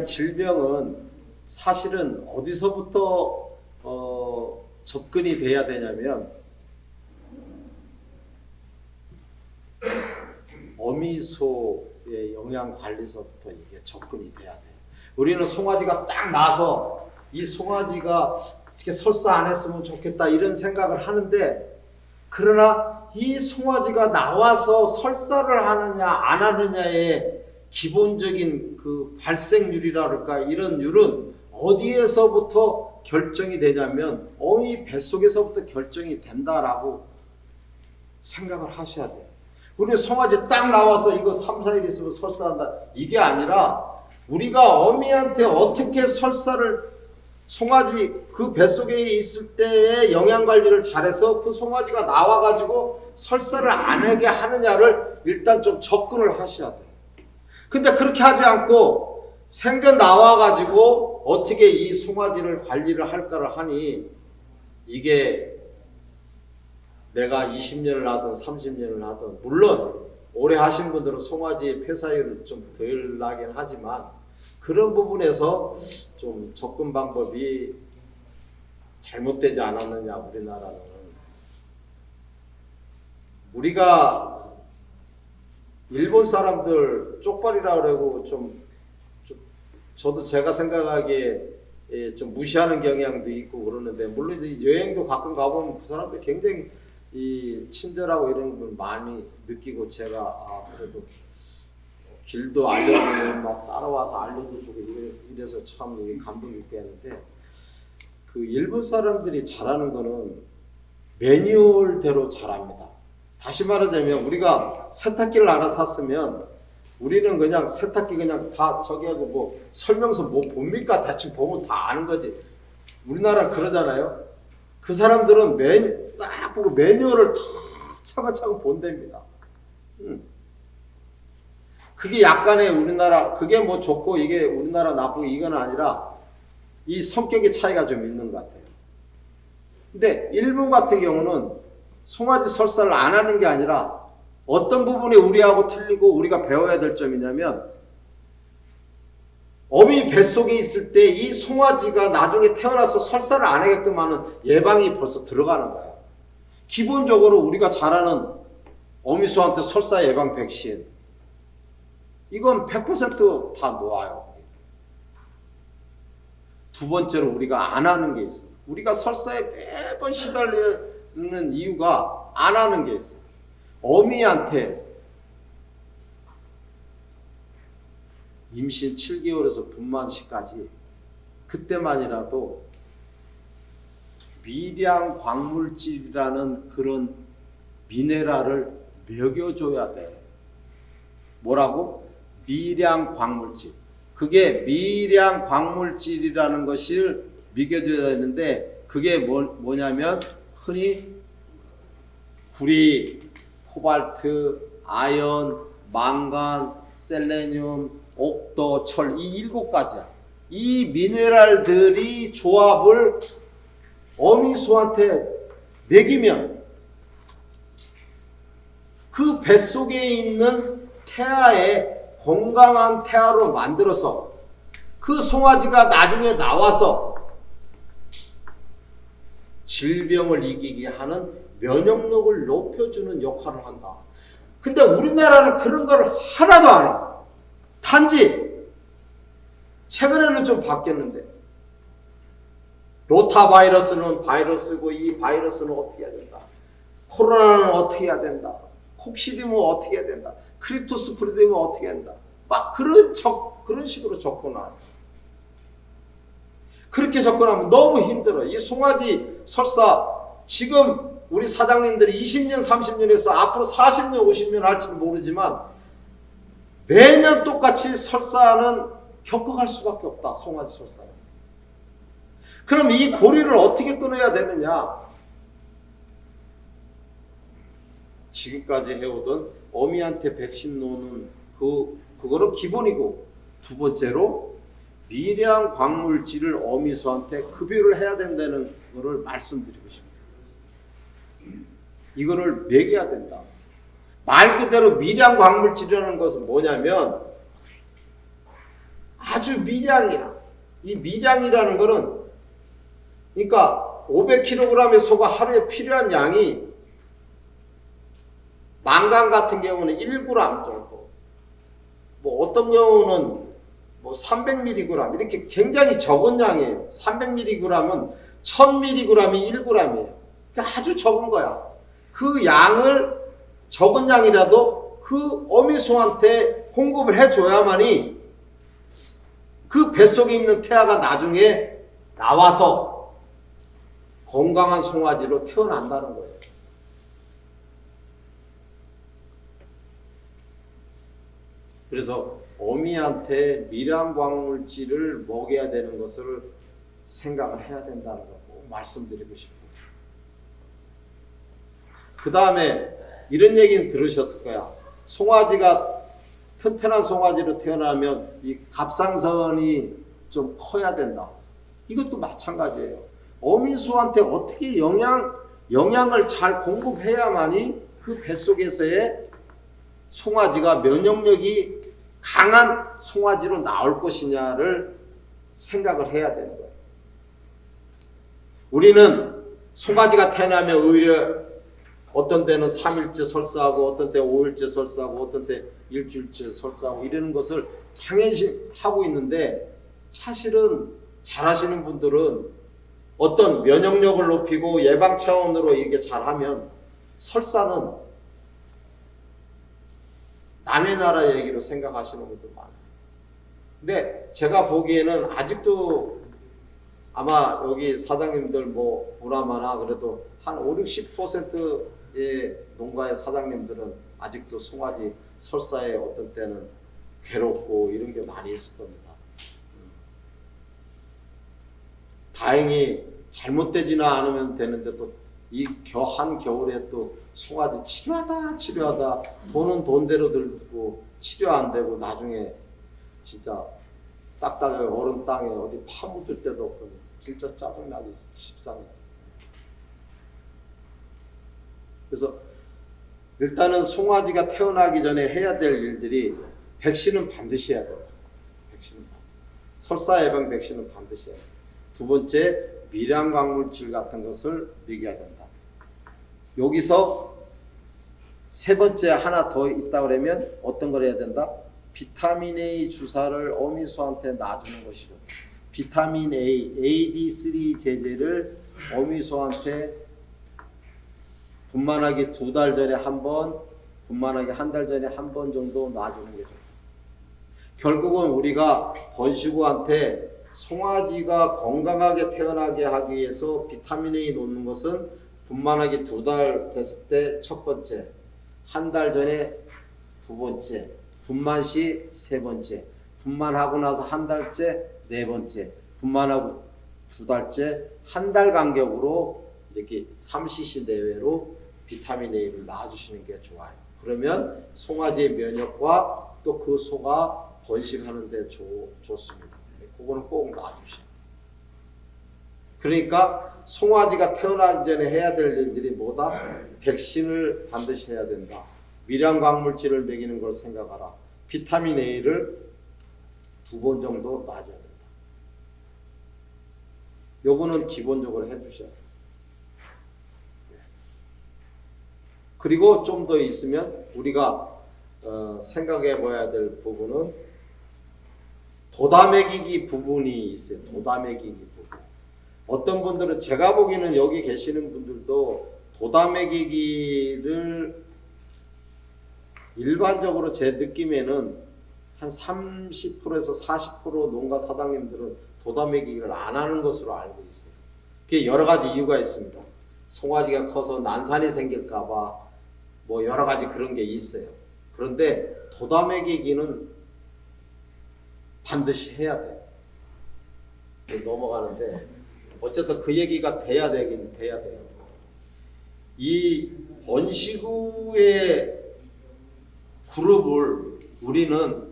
얘기한 질병은 사실은 어디서부터 접근이 돼야 되냐면 어미소의 영양관리서부터 이게 접근이 돼야 돼요. 우리는 송아지가 딱 나서 이 송아지가 이렇게 설사 안 했으면 좋겠다 이런 생각을 하는데, 그러나 이 송아지가 나와서 설사를 하느냐 안 하느냐의 기본적인 그 발생률이라 그럴까, 이런 율은 어디에서부터 결정이 되냐면 어미 뱃속에서부터 결정이 된다라고 생각을 하셔야 돼요. 우리 송아지 딱 나와서 이거 3, 4일 있으면 설사한다 이게 아니라, 우리가 어미한테 어떻게 설사를, 송아지 그 뱃속에 있을 때의 영양관리를 잘해서 그 송아지가 나와가지고 설사를 안 하게 하느냐를 일단 좀 접근을 하셔야 돼요. 근데 그렇게 하지 않고 생전 나와가지고 어떻게 이 송아지를 관리를 할까를 하니, 이게 내가 20년을 하든 30년을 하든, 물론 오래 하신 분들은 송아지 폐사율은 좀 덜 나긴 하지만 그런 부분에서 좀 접근 방법이 잘못되지 않았느냐. 우리나라는, 우리가 일본 사람들 쪽발이라 그러고 저도 제가 생각하기에 좀 무시하는 경향도 있고 그러는데, 물론 이제 여행도 가끔 가보면 그 사람들 굉장히 이 친절하고 이런 걸 많이 느끼고, 제가 그래도 길도 알려주고 막 따라와서 알려도 주고 이래서 참 감동 있게 했는데, 그 일본 사람들이 잘하는 거는 매뉴얼대로 잘합니다. 다시 말하자면 우리가 세탁기를 하나 샀으면 우리는 그냥 세탁기 그냥 다 저기 하고 뭐 설명서 뭐 봅니까? 대충 보면 다 아는 거지. 우리나라 그러잖아요. 그 사람들은 딱 보고 매뉴얼을 다 차근차근 본답니다. 그게 약간의 우리나라, 그게 뭐 좋고 이게 우리나라 나쁘고 이건 아니라 이 성격의 차이가 좀 있는 것 같아요. 근데 일본 같은 경우는 송아지 설사를 안 하는 게 아니라, 어떤 부분이 우리하고 틀리고 우리가 배워야 될 점이냐면, 어미 뱃속에 있을 때 이 송아지가 나중에 태어나서 설사를 안 하게끔 하는 예방이 벌써 들어가는 거야. 기본적으로 우리가 잘 아는 어미소한테 설사 예방 백신, 이건 100% 다 놓아요. 두 번째로 우리가 안 하는 게 있어요. 우리가 설사에 매번 시달리는 이유가 안 하는 게 있어요. 어미한테 임신 7개월에서 분만 시까지 그때만이라도 미량 광물질이라는 그런 미네랄을 먹여줘야 돼. 뭐라고? 미량 광물질. 그게 미량 광물질이라는 것을 먹여줘야 되는데, 그게 뭐냐면 흔히 구리, 코발트, 아연, 망간, 셀레늄, 옥도, 철, 이 7가지야. 이 미네랄들이 조합을 어미소한테 먹이면 그 뱃속에 있는 태아의 건강한 태아로 만들어서 그 송아지가 나중에 나와서 질병을 이기게 하는 면역력을 높여주는 역할을 한다. 근데 우리나라는 그런 걸 하나도 안 해. 단지 최근에는 좀 바뀌었는데, 로타 바이러스는 바이러스고 이 바이러스는 어떻게 해야 된다. 코로나는 어떻게 해야 된다. 콕시디면 어떻게 해야 된다. 크립토스프리디면 어떻게 해야 된다. 막 그런 식으로 접근하죠. 그렇게 접근하면 너무 힘들어. 이 송아지 설사, 지금 우리 사장님들이 20년, 30년 해서 앞으로 40년, 50년 할지는 모르지만 매년 똑같이 설사는 겪어갈 수밖에 없다. 송아지 설사는. 그럼 이 고리를 어떻게 끊어야 되느냐? 지금까지 해오던 어미한테 백신 놓는 그거는 기본이고, 두 번째로 미량 광물질을 어미소한테 급여를 해야 된다는 거를 말씀드리고 싶습니다. 이거를 먹여야 된다. 말 그대로 미량 광물질이라는 것은 뭐냐면, 아주 미량이야. 이 미량이라는 거는 그러니까 500kg의 소가 하루에 필요한 양이 망간 같은 경우는 1g 정도, 뭐 어떤 경우는 뭐 300mg 이렇게 굉장히 적은 양이에요. 300mg은 1000mg이 1g이에요. 그러니까 아주 적은 거야. 그 양을 적은 양이라도 그 어미소한테 공급을 해줘야만이 그 뱃속에 있는 태아가 나중에 나와서 건강한 송아지로 태어난다는 거예요. 그래서 어미한테 미량 광물질을 먹여야 되는 것을 생각을 해야 된다는 거 꼭 말씀드리고 싶어요. 그 다음에 이런 얘기는 들으셨을 거야. 송아지가 튼튼한 송아지로 태어나면 이 갑상선이 좀 커야 된다. 이것도 마찬가지예요. 어미소한테 어떻게 영양을 잘 공급해야만이 그 뱃속에서의 송아지가 면역력이 강한 송아지로 나올 것이냐를 생각을 해야 되는 거예요. 우리는 송아지가 태어나면 오히려 어떤 때는 3일째 설사하고 어떤 때 5일째 설사하고 어떤 때 일주일째 설사하고 이러는 것을 당연시 하고 있는데, 사실은 잘하시는 분들은 어떤 면역력을 높이고 예방 차원으로 이게 잘하면 설사는 남의 나라 얘기로 생각하시는 분들 많아요. 근데 제가 보기에는 아직도 아마 여기 사장님들 뭐 보나마나 그래도 한 50-60%의 농가의 사장님들은 아직도 송아지 설사에 어떤 때는 괴롭고 이런 게 많이 있을 겁니다. 다행히 잘못되지는 않으면 되는데 또 이 한겨울에 또 송아지 치료하다 돈은 돈대로 들고 치료 안 되고 나중에 진짜 딱딱하게 얼음 땅에 어디 파묻을 데도 없고 진짜 짜증나기 십상이죠. 그래서 일단은 송아지가 태어나기 전에 해야 될 일들이 백신은 반드시 해야 돼요. 백신은 설사 예방 백신은 반드시 해야 돼요. 두 번째, 미량 광물질 같은 것을 먹여야 된다. 여기서 세 번째 하나 더 있다 그러면 어떤 걸 해야 된다? 비타민 A 주사를 어미소한테 놔주는 것이죠. 비타민 A, AD3 제제를 어미소한테 분만하기 2달 전에 한 번, 분만하기 1달 전에 한 번 정도 놔주는 거죠. 결국은 우리가 번식우한테 송아지가 건강하게 태어나게 하기 위해서 비타민 A 놓는 것은 분만하기 2달 됐을 때 첫 번째, 1달 전에 두 번째, 분만 시 세 번째, 분만하고 나서 1달째 네 번째, 분만하고 2달째, 1달 간격으로 이렇게 3cc 내외로 비타민 A를 놔주시는 게 좋아요. 그러면 송아지의 면역과 또 그 소가 번식하는 데 좋습니다. 그거는 꼭 놔주세요. 그러니까 송아지가 태어나기 전에 해야 될 일들이 뭐다? 백신을 반드시 해야 된다. 미량 광물질을 먹이는 걸 생각하라. 비타민 A를 2번 정도 놔줘야 된다. 요거는 기본적으로 해주셔야 돼요. 그리고 좀 더 있으면 우리가 생각해 봐야 될 부분은 도다매기기 부분이 있어요. 도다매기기 부분. 어떤 분들은 제가 보기에는 여기 계시는 분들도 도다매기기를 일반적으로 제 느낌에는 한 30%에서 40% 농가 사장님들은 도다매기기를 안 하는 것으로 알고 있어요. 그게 여러 가지 이유가 있습니다. 송아지가 커서 난산이 생길까봐 뭐 여러 가지 그런 게 있어요. 그런데 도다매기기는 반드시 해야 돼요. 넘어가는데 어쨌든 그 얘기가 돼야 되긴 돼야 돼요. 이 번식우의 그룹을 우리는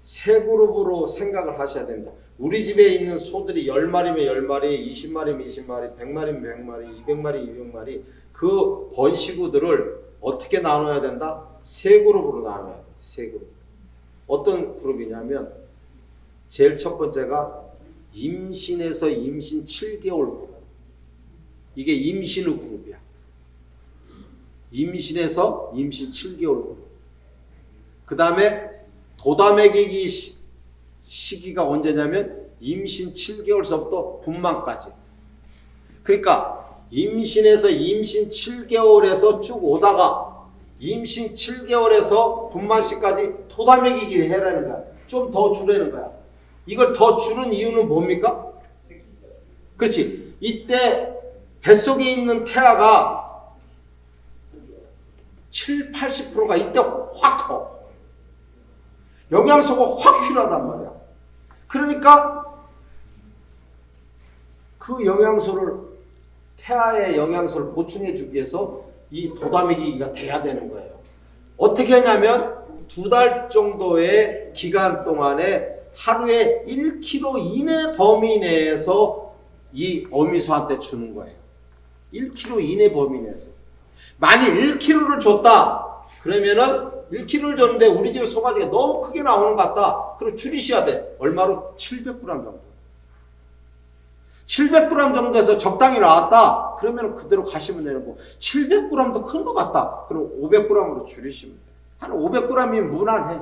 세 그룹으로 생각을 하셔야 됩니다. 우리 집에 있는 소들이 10마리면 10마리, 20마리면 20마리, 100마리면 100마리, 200마리, 200마리 그 번식우들을 어떻게 나눠야 된다? 세 그룹으로 나눠야 돼요. 세 그룹. 어떤 그룹이냐면 제일 첫 번째가 임신에서 임신 7개월 그룹. 이게 임신 후 그룹이야. 임신에서 임신 7개월 그룹. 그 다음에 도담액기 시기가 언제냐면 임신 7개월서부터 분만까지. 그러니까 임신에서 임신 7개월에서 쭉 오다가 임신 7개월에서 분만시까지 도담액기를 해라는 거야. 좀 더 주라는 거야. 이걸 더 주는 이유는 뭡니까? 그렇지. 이때 뱃속에 있는 태아가 7, 80%가 이때 확 커. 영양소가 확 필요하단 말이야. 그러니까 그 영양소를, 태아의 영양소를 보충해 주기 위해서 이 도담액기가 돼야 되는 거예요. 어떻게 하냐면 2달 정도의 기간 동안에 하루에 1kg 이내 범위 내에서 이 어미소한테 주는 거예요. 1kg 이내 범위 내에서. 만일 1kg를 줬다 그러면은 1kg를 줬는데 우리 집에 송아지가 너무 크게 나오는 것 같다. 그럼 줄이셔야 돼. 얼마로? 700g 정도. 700g 정도에서 적당히 나왔다. 그러면 그대로 가시면 되는 거. 700g도 큰 것 같다. 그럼 500g으로 줄이시면 돼. 한 500g이면 무난해.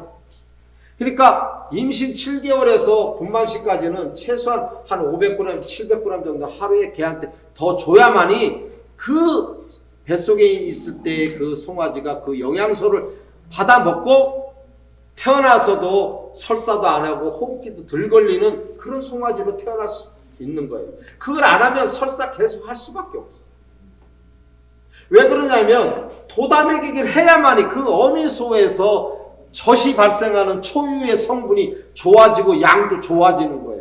그러니까 임신 7개월에서 분만시까지는 최소한 한 500g에서 700g 정도 하루에 개한테 더 줘야만이 그 뱃속에 있을 때 그 송아지가 그 영양소를 받아 먹고 태어나서도 설사도 안 하고 호흡기도 덜 걸리는 그런 송아지로 태어날 수 있는 거예요. 그걸 안 하면 설사 계속 할 수밖에 없어요. 왜 그러냐면 도담액기를 해야만이 그 어미소에서 젖이 발생하는 초유의 성분이 좋아지고 양도 좋아지는 거예요.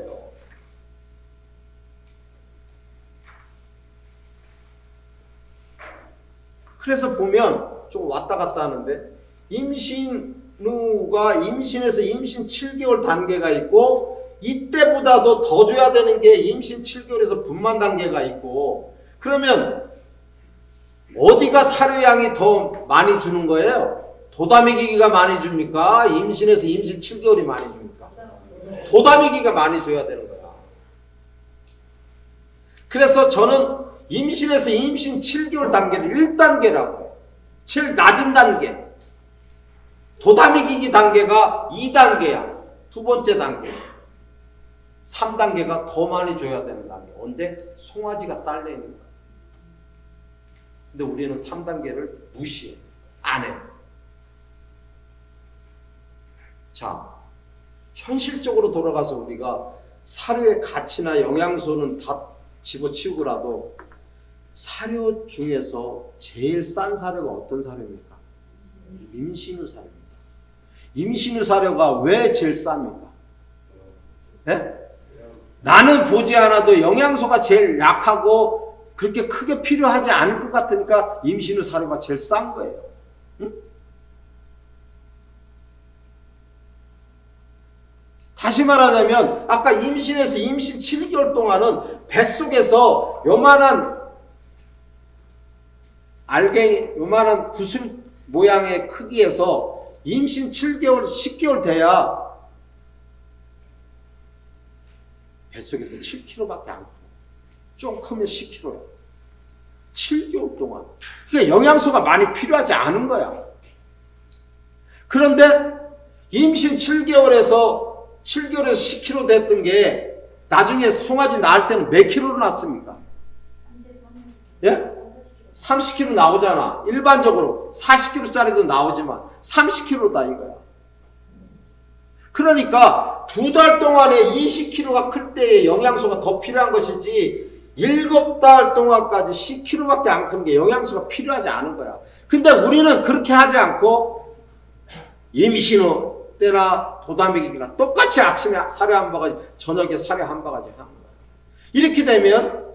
그래서 보면 좀 왔다 갔다 하는데 임신 후가 임신에서 임신 7개월 단계가 있고 이때보다도 더 줘야 되는 게 임신 7개월에서 분만 단계가 있고 그러면 어디가 사료양이 더 많이 주는 거예요? 도담액기가 많이 줍니까? 임신에서 임신 7개월이 많이 줍니까? 도담액기가 많이 줘야 되는 거야. 그래서 저는 임신에서 임신 7개월 단계를 1단계라고 해요. 제일 낮은 단계. 도담액기 단계가 2단계야. 두 번째 단계. 3단계가 더 많이 줘야 되는 단계. 언제? 송아지가 딸려 있는 거야. 근데 우리는 3단계를 무시해. 안 해. 자, 현실적으로 돌아가서 우리가 사료의 가치나 영양소는 다 집어치우고라도 사료 중에서 제일 싼 사료가 어떤 사료입니까? 임신 후 사료입니다. 임신 후 사료가 왜 제일 쌉니까? 네? 나는 보지 않아도 영양소가 제일 약하고 그렇게 크게 필요하지 않을 것 같으니까 임신 후 사료가 제일 싼 거예요. 응? 다시 말하자면 아까 임신에서 임신 7개월 동안은 뱃속에서 요만한 알갱이, 요만한 구슬 모양의 크기에서 임신 7개월, 10개월 돼야 뱃속에서 7kg밖에 안 커. 좀 크면 10kg야. 7개월 동안. 그러니까 영양소가 많이 필요하지 않은 거야. 그런데 임신 7개월에서 10kg 됐던 게 나중에 송아지 낳을 때는 몇 킬로로 낳습니까? 예? 30kg 나오잖아. 일반적으로 40kg짜리도 나오지만 30kg다 이거야. 그러니까 2달 동안에 20kg가 클 때의 영양소가 더 필요한 것이지 7달 동안까지 10kg밖에 안 큰 게 영양소가 필요하지 않은 거야. 근데 우리는 그렇게 하지 않고 임신 후 때나 도담액기나 똑같이 아침에 사료 한 바가지, 저녁에 사료 한 바가지 하는 거야. 이렇게 되면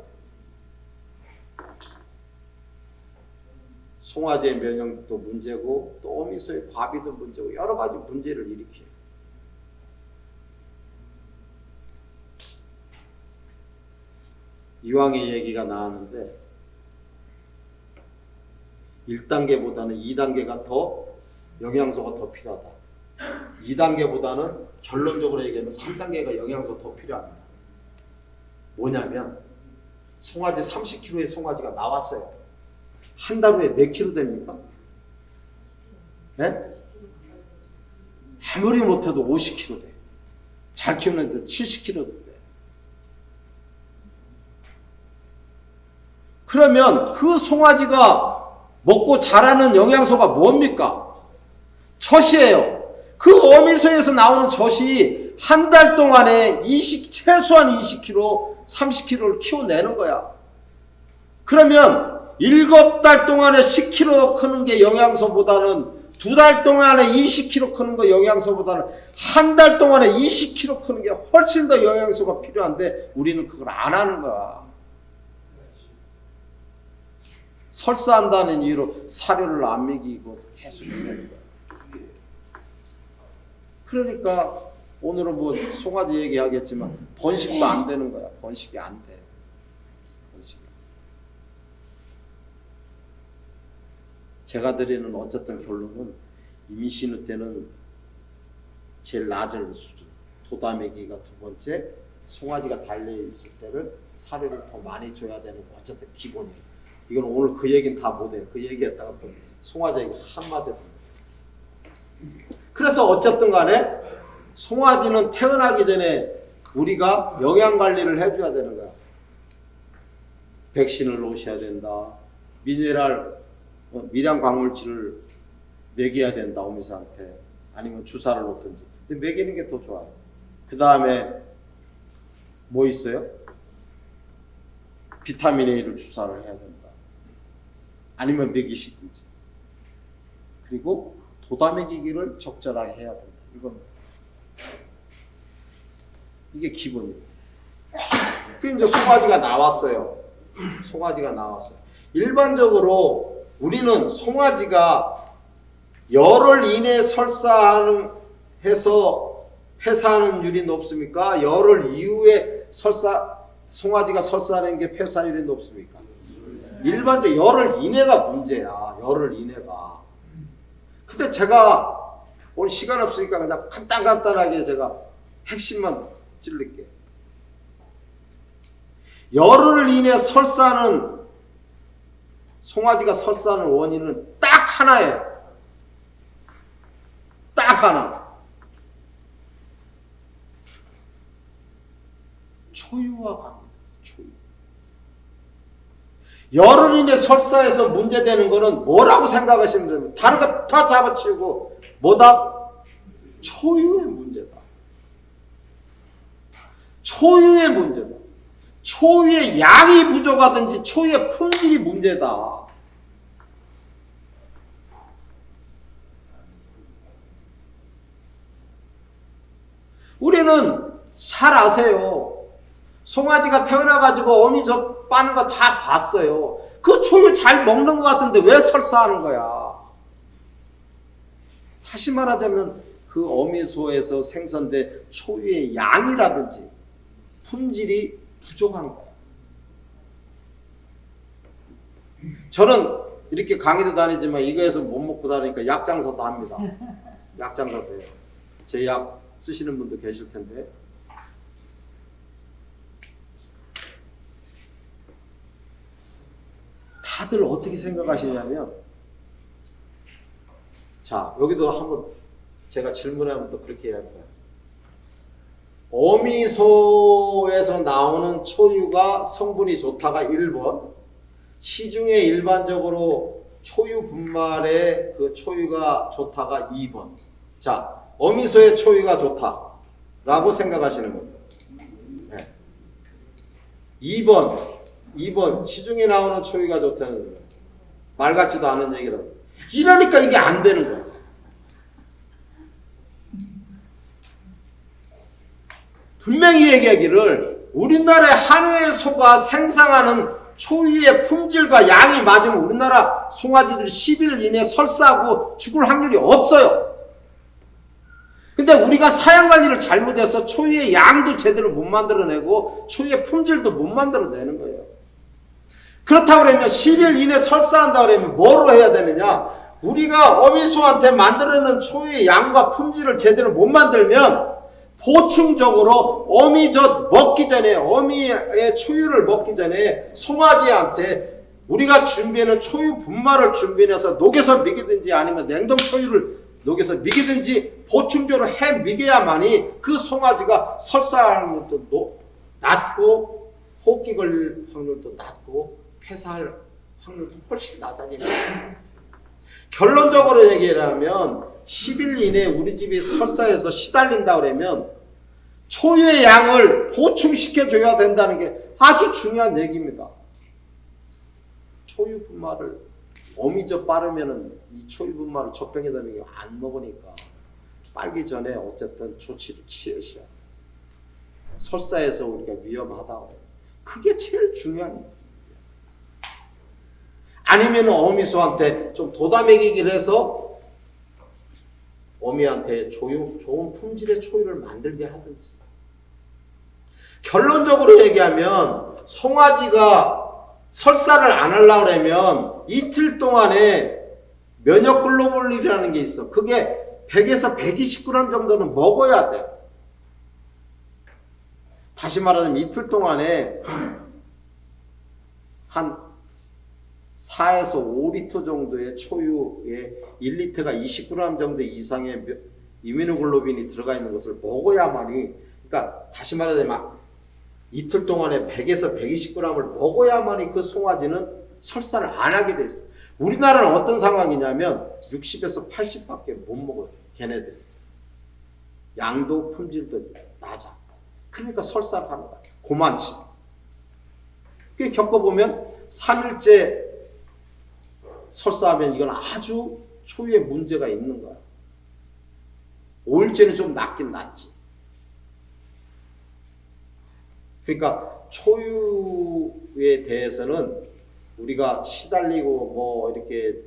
송아지의 면역도 문제고 또 어미소의 과비도 문제고 여러 가지 문제를 일으켜요. 이왕의 얘기가 나왔는데 1단계보다는 2단계가 더 영양소가 더 필요하다. 2단계보다는 결론적으로 얘기하면 3단계가 영양소 더 필요합니다. 뭐냐면 송아지 30kg의 송아지가 나왔어요. 한 달 후에 몇 킬로 됩니까? 네? 아무리 못해도 50kg 돼. 잘 키우는데 70kg 돼. 그러면 그 송아지가 먹고 자라는 영양소가 뭡니까? 젖이에요. 그 어미소에서 나오는 젖이 한 달 동안에 최소한 20kg, 30kg를 키워내는 거야. 그러면 7달 동안에 10kg 크는 게 영양소보다는 2달 동안에 20kg 크는 거 영양소보다는 한 달 동안에 20kg 크는 게 훨씬 더 영양소가 필요한데 우리는 그걸 안 하는 거야. 설사한다는 이유로 사료를 안 먹이고 계속 먹는 거야. 그러니까 오늘은 뭐 송아지 얘기하겠지만 번식도 안 되는 거야. 번식이 안 돼. 번식이. 제가 드리는 어쨌든 결론은 임신 후 때는 제일 낮은 수준. 도다매기가 두 번째, 송아지가 달려있을 때를 사료를 더 많이 줘야 되는 거 어쨌든 기본이에요. 이건 오늘 그 얘기는 다 못해요. 그 얘기했다가 또 송아지 얘기 한마디도 그래서 어쨌든 간에 송아지는 태어나기 전에 우리가 영양관리를 해줘야 되는 거야. 백신을 놓으셔야 된다. 미량 광물질을 먹여야 된다. 어미사한테. 아니면 주사를 놓든지. 근데 먹이는 게 더 좋아요. 그 다음에 뭐 있어요? 비타민 A를 주사를 해야 된다. 아니면 먹이시든지. 그리고 도다먹이기를 적절하게 해야 된다. 이게 기본이에요. 그 이제 송아지가 나왔어요. 송아지가 나왔어요. 일반적으로 우리는 송아지가 열흘 이내 설사해서 폐사하는 율이 높습니까? 열흘 이후에 송아지가 설사하는 게 폐사율이 높습니까? 일반적으로 열흘 이내가 문제야. 열흘 이내가. 근데 제가 오늘 시간 없으니까 그냥 간단하게 제가 핵심만 찔릴게. 열흘 이내 설사는 송아지가 설사하는 원인은 딱 하나예요. 딱 하나. 초유와 관계다. 초유. 열흘 이내 설사에서 문제되는 거는 뭐라고 생각하시면 됩니다. 다른 거 다 잡아치우고 뭐다? 초유의 문제다. 초유의 문제다. 초유의 양이 부족하든지 초유의 품질이 문제다. 우리는 잘 아세요. 송아지가 태어나가지고 어미 젖 빠는 거 다 봤어요. 그 초유 잘 먹는 것 같은데 왜 설사하는 거야? 다시 말하자면 그 어미소에서 생성된 초유의 양이라든지 품질이 부족한 거야. 저는 이렇게 강의도 다니지만 이거에서 못 먹고 사니까 약장사도 합니다. 약장사도 해요. 제 약 쓰시는 분도 계실 텐데. 다들 어떻게 생각하시냐면, 자, 여기도 한번 제가 질문하면 또 그렇게 해야 돼요. 어미소에서 나오는 초유가 성분이 좋다가 1번, 시중에 일반적으로 초유 분말의 그 초유가 좋다가 2번. 자, 어미소의 초유가 좋다라고 생각하시는 겁니다. 네. 2번 시중에 나오는 초유가 좋다는 거예요. 말 같지도 않은 얘기라고. 이러니까 이게 안 되는 거예요. 분명히 얘기하기를 우리나라의 한우의 소가 생산하는 초유의 품질과 양이 맞으면 우리나라 송아지들이 10일 이내 설사하고 죽을 확률이 없어요. 근데 우리가 사양관리를 잘못해서 초유의 양도 제대로 못 만들어내고 초유의 품질도 못 만들어내는 거예요. 그렇다고 그러면 10일 이내 설사한다 그러면 뭐로 해야 되느냐? 우리가 어미소한테 만들어낸 초유의 양과 품질을 제대로 못 만들면 보충적으로 어미젖 먹기 전에, 어미의 초유를 먹기 전에 송아지한테 우리가 준비해놓은 초유 분말을 준비해서 녹여서 먹이든지 아니면 냉동 초유를 녹여서 먹이든지 보충적으로 해 먹여야만이 그 송아지가 설사할 확률도 낮고 호흡기 걸릴 확률도 낮고 폐사할 확률도 훨씬 낮아지는 거예요. 결론적으로 얘기하면 10일 이내에 우리 집이 설사해서 시달린다 그러면 초유의 양을 보충시켜줘야 된다는 게 아주 중요한 얘기입니다. 초유 분말을 어미젖 빠르면은 이 초유 분말을 젖병에다 먹이면 안 먹으니까 빨기 전에 어쨌든 조치를 취하셔야 돼요. 설사해서 우리가 위험하다고 해요. 그게 제일 중요한 거예요. 아니면 어미소한테 좀 돋아먹이기를 해서 어미한테 좋은 품질의 초유를 만들게 하든지. 결론적으로 얘기하면 송아지가 설사를 안 하려고 하면 이틀 동안에 면역 글로불린이라는 게 있어. 그게 100에서 120g 정도는 먹어야 돼. 다시 말하자면 이틀 동안에 한 4에서 5리터 정도의 초유에 1리터가 20g 정도 이상의 이뮤노글로빈이 들어가 있는 것을 먹어야만이, 그러니까 다시 말하자면 이틀 동안에 100에서 120g을 먹어야만이 그 송아지는 설사를 안 하게 돼 있어. 우리나라는 어떤 상황이냐면 60에서 80밖에 못 먹어요. 걔네들이. 양도 품질도 낮아. 그러니까 설사를 하는 거야. 고만치. 그 겪어보면 3일째 설사하면 이건 아주 초유의 문제가 있는 거야. 5일째는 좀 낫긴 낫지. 그러니까 초유에 대해서는 우리가 시달리고 뭐 이렇게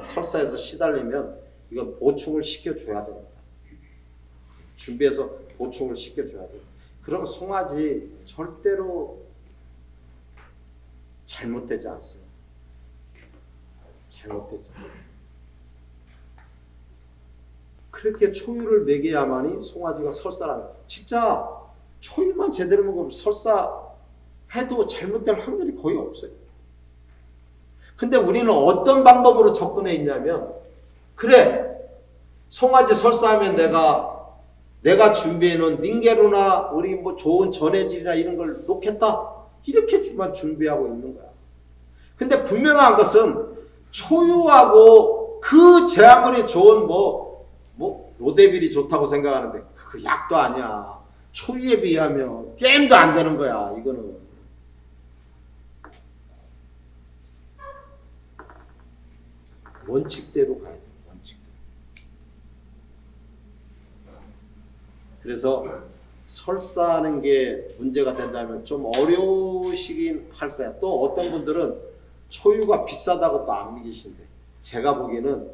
설사해서 시달리면 이건 보충을 시켜줘야 됩니다. 준비해서 보충을 시켜줘야 돼요. 그럼 송아지 절대로 잘못되지 않습니다. 잘못되지 않아요. 그렇게 초유를 먹여야만이 송아지가 설사를 하는 거예요. 진짜 초유만 제대로 먹으면 설사해도 잘못될 확률이 거의 없어요. 근데 우리는 어떤 방법으로 접근해 있냐면, 그래, 송아지 설사하면 내가 준비해 놓은 닌게루나 우리 뭐 좋은 전해질이나 이런 걸 놓겠다. 이렇게만 준비하고 있는 거야. 근데 분명한 것은 초유하고 그 제 아무리 좋은 뭐 로데빌이 좋다고 생각하는데 그 약도 아니야. 초유에 비하면 게임도 안 되는 거야. 이거는. 원칙대로 가야 돼. 원칙대로. 그래서 설사하는 게 문제가 된다면 좀 어려우시긴 할 거야. 또 어떤 분들은 초유가 비싸다고 또 안 믿으신대. 제가 보기에는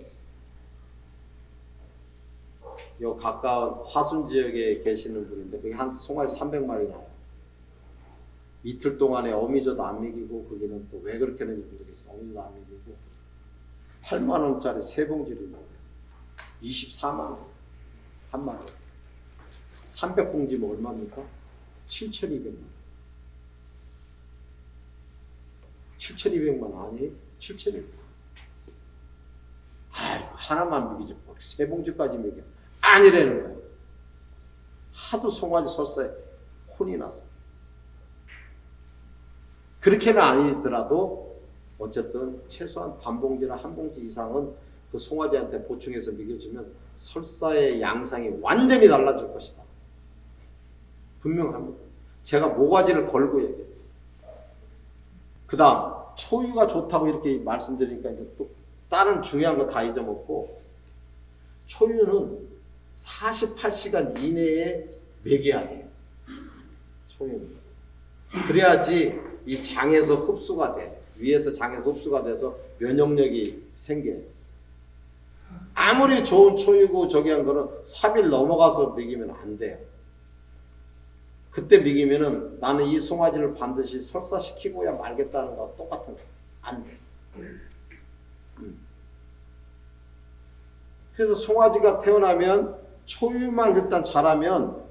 요 가까운 화순 지역에 계시는 분인데 거기 한 송아지 300마리 나와요. 이틀 동안에 어미젖 안 먹이고 거기는 또 왜 그렇게 하는지 모르겠어. 어미젖 안 먹이고 8만 원짜리 세 봉지를 먹어요. 24만 원 한 마리. 300봉지 뭐 얼마입니까? 7,200만 원. 7,200만 원 아니에요? 7,200만 원. 아이고 하나만 먹이지 세 봉지까지 먹여. 아니라는 거예요. 하도 송아지 설사에 혼이 나서. 그렇게는 아니더라도 어쨌든 최소한 반 봉지나 한 봉지 이상은 그 송아지한테 보충해서 먹여주면 설사의 양상이 완전히 달라질 것이다. 분명합니다. 제가 모가지를 걸고 얘기해요. 그 다음 초유가 좋다고 이렇게 말씀드리니까 이제 또 다른 중요한 거 다 잊어먹고, 초유는 48시간 이내에 먹여야 돼요. 초유는. 그래야지 이 장에서 흡수가 돼. 위에서 장에서 흡수가 돼서 면역력이 생겨요. 아무리 좋은 초유고 저기 한 거는 3일 넘어가서 먹이면 안 돼요. 그때 먹이면은 나는 이 송아지를 반드시 설사시키고야 말겠다는 거와 똑같은 거예요. 안 돼. 그래서 송아지가 태어나면 초유만 일단 자라면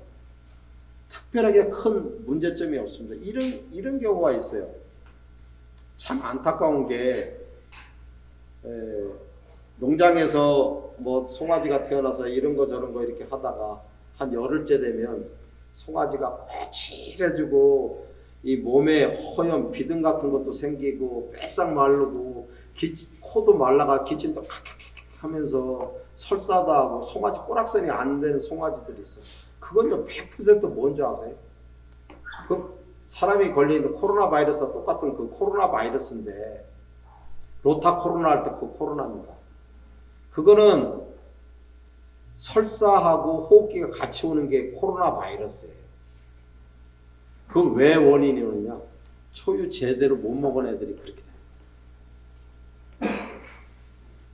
특별하게 큰 문제점이 없습니다. 이런 경우가 있어요. 참 안타까운 게 농장에서 뭐 송아지가 태어나서 이런 거 저런 거 이렇게 하다가 한 열흘째 되면 송아지가 거칠해지고 이 몸에 허연 비듬 같은 것도 생기고 뺏싹 마르고 코도 말라가 기침도 칵칵칵 하면서 설사도 하고 송아지 꼬락선이 안 되는 송아지들이 있어요. 그건요 100% 뭔지 아세요? 그 사람이 걸리는 코로나 바이러스와 똑같은 그 코로나 바이러스인데 로타 코로나 할 때 그 코로나입니다. 그거는 설사하고 호흡기가 같이 오는 게 코로나 바이러스예요. 그건 왜 원인이 오느냐? 초유 제대로 못 먹은 애들이 그렇게 돼요.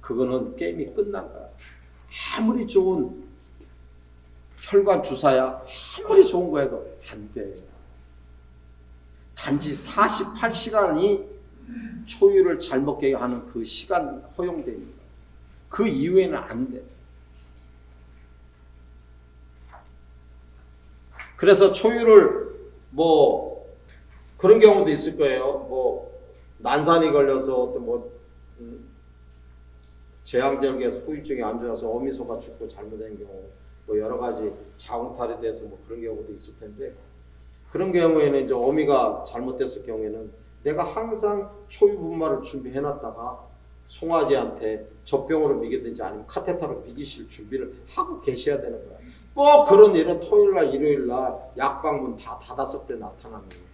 그거는 게임이 끝난 거야. 아무리 좋은 혈관 주사야, 아무리 좋은 거 해도 안 돼. 단지 48시간이 초유를 잘 먹게 하는 그 시간 허용됩니다. 그 이후에는 안 돼. 그래서 초유를 뭐 그런 경우도 있을 거예요. 뭐 난산이 걸려서 어떤 뭐 제왕절개에서 후유증이 안 좋아서 어미소가 죽고 잘못된 경우, 뭐 여러 가지 자궁탈이 돼서 뭐 그런 경우도 있을 텐데, 그런 경우에는 이제 어미가 잘못됐을 경우에는 내가 항상 초유 분말을 준비해 놨다가 송아지한테 젖병으로 미기든지 아니면 카테터로 미기실 준비를 하고 계셔야 되는 거야. 꼭 그런 일은 토요일날 일요일날 약방문 다 닫았을 때 나타나는 거예요.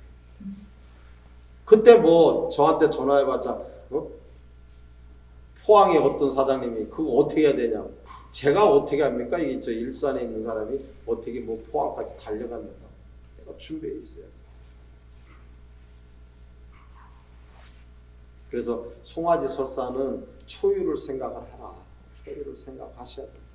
그때 뭐 저한테 전화해봤자 포항에 어떤 사장님이 그거 어떻게 해야 되냐고. 제가 어떻게 합니까? 이게 저 일산에 있는 사람이 어떻게 뭐 포항까지 달려갑니까? 내가 준비해 있어야지. 그래서 송아지 설사는 초유를 생각을 하라. 초유를 생각하셔야 됩니다.